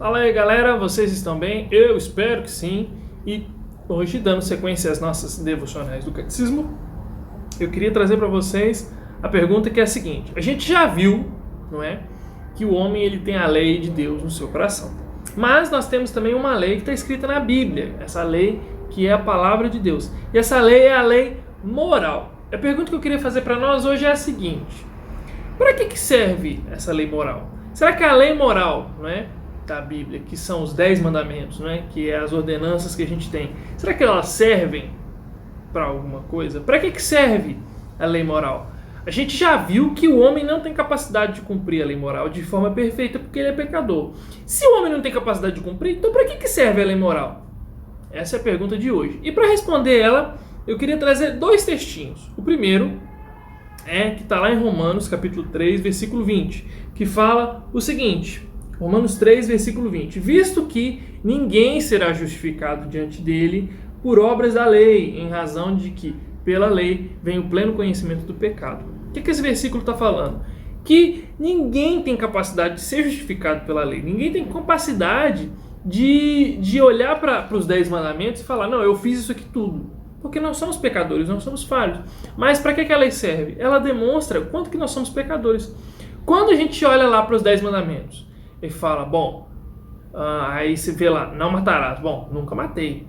Fala aí, galera, vocês estão bem? Eu espero que sim. E hoje, dando sequência às nossas devocionais do Catecismo, eu queria trazer para vocês a pergunta que é a seguinte: a gente já viu, não é, que o homem ele tem a lei de Deus no seu coração, mas nós temos também uma lei que está escrita na Bíblia, essa lei que é a palavra de Deus, e essa lei é a lei moral. A pergunta que eu queria fazer para nós hoje é a seguinte: para que serve essa lei moral? Será que a lei moral, não é, da Bíblia, que são os 10 mandamentos, né, que é as ordenanças que a gente tem, será que elas servem para alguma coisa? Para que serve a lei moral? A gente já viu que o homem não tem capacidade de cumprir a lei moral de forma perfeita porque ele é pecador. Se o homem não tem capacidade de cumprir, então para que serve a lei moral? Essa é a pergunta de hoje. E para responder ela, eu queria trazer dois textinhos. O primeiro é que está lá em Romanos capítulo 3, versículo 20, que fala o seguinte: Romanos 3, versículo 20. Visto que ninguém será justificado diante dele por obras da lei, em razão de que pela lei vem o pleno conhecimento do pecado. O que esse versículo está falando? Que ninguém tem capacidade de ser justificado pela lei. Ninguém tem capacidade de olhar para os 10 mandamentos e falar: não, eu fiz isso aqui tudo. Porque nós somos pecadores, nós somos falhos. Mas para que a lei serve? Ela demonstra o quanto que nós somos pecadores. Quando a gente olha lá para os 10 mandamentos e fala, bom, aí você vê lá, não matarás. Bom, nunca matei.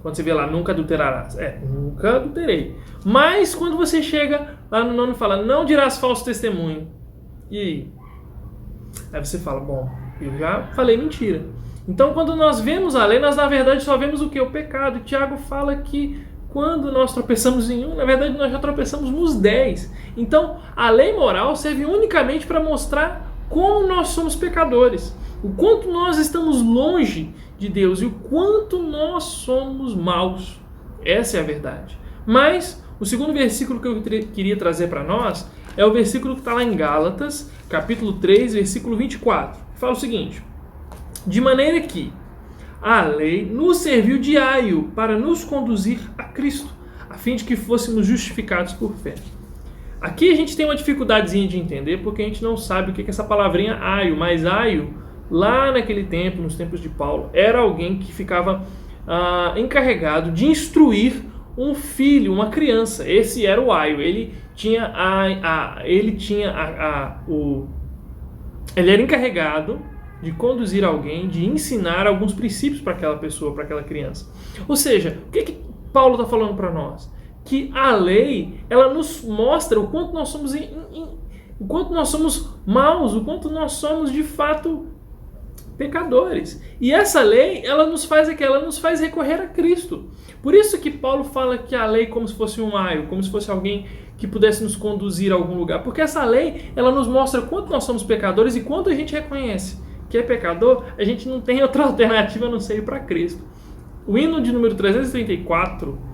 Quando você vê lá, nunca adulterarás. Nunca adulterei. Mas quando você chega lá no 9 e fala, não dirás falso testemunho. E aí? Aí você fala, bom, eu já falei mentira. Então quando nós vemos a lei, nós na verdade só vemos o que? O pecado. Tiago fala que quando nós tropeçamos em um, na verdade nós já tropeçamos nos 10. Então a lei moral serve unicamente para mostrar como nós somos pecadores, o quanto nós estamos longe de Deus e o quanto nós somos maus. Essa é a verdade. Mas o segundo versículo que eu queria trazer para nós é o versículo que está lá em Gálatas, capítulo 3, versículo 24. Fala o seguinte: de maneira que a lei nos serviu de aio para nos conduzir a Cristo, a fim de que fôssemos justificados por fé. Aqui a gente tem uma dificuldadezinha de entender, porque a gente não sabe o que é essa palavrinha aio, mas aio, lá naquele tempo, nos tempos de Paulo, era alguém que ficava encarregado de instruir um filho, uma criança. Esse era o aio. Ele era encarregado de conduzir alguém, de ensinar alguns princípios para aquela pessoa, para aquela criança. Ou seja, o que Paulo está falando para nós? Que a lei, ela nos mostra o quanto nós somos o quanto nós somos maus, o quanto nós somos de fato pecadores. E essa lei, ela nos faz aqui, ela nos faz recorrer a Cristo. Por isso que Paulo fala que a lei é como se fosse um aio, como se fosse alguém que pudesse nos conduzir a algum lugar. Porque essa lei, ela nos mostra o quanto nós somos pecadores e quanto a gente reconhece que é pecador, a gente não tem outra alternativa a não ser ir para Cristo. O hino de número 334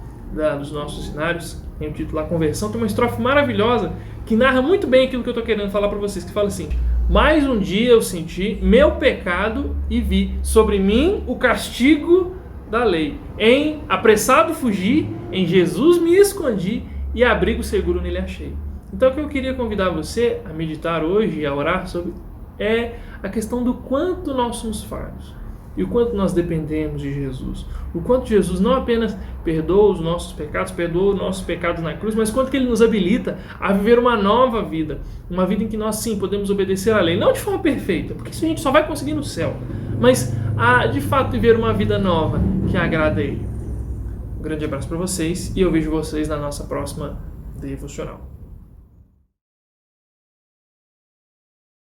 dos nossos cenários, tem o título A Conversão, tem uma estrofe maravilhosa que narra muito bem aquilo que eu estou querendo falar para vocês, que fala assim: mais um dia eu senti meu pecado e vi sobre mim o castigo da lei. Em apressado fugi, em Jesus me escondi e abrigo seguro nele achei. Então o que eu queria convidar você a meditar hoje e a orar sobre é a questão do quanto nós somos falhos e o quanto nós dependemos de Jesus. O quanto Jesus não apenas perdoa os nossos pecados, perdoa os nossos pecados na cruz, mas quanto que Ele nos habilita a viver uma nova vida. Uma vida em que nós, sim, podemos obedecer à lei. Não de forma perfeita, porque isso a gente só vai conseguir no céu. Mas a, de fato, viver uma vida nova que agrada a Ele. Um grande abraço para vocês e eu vejo vocês na nossa próxima devocional.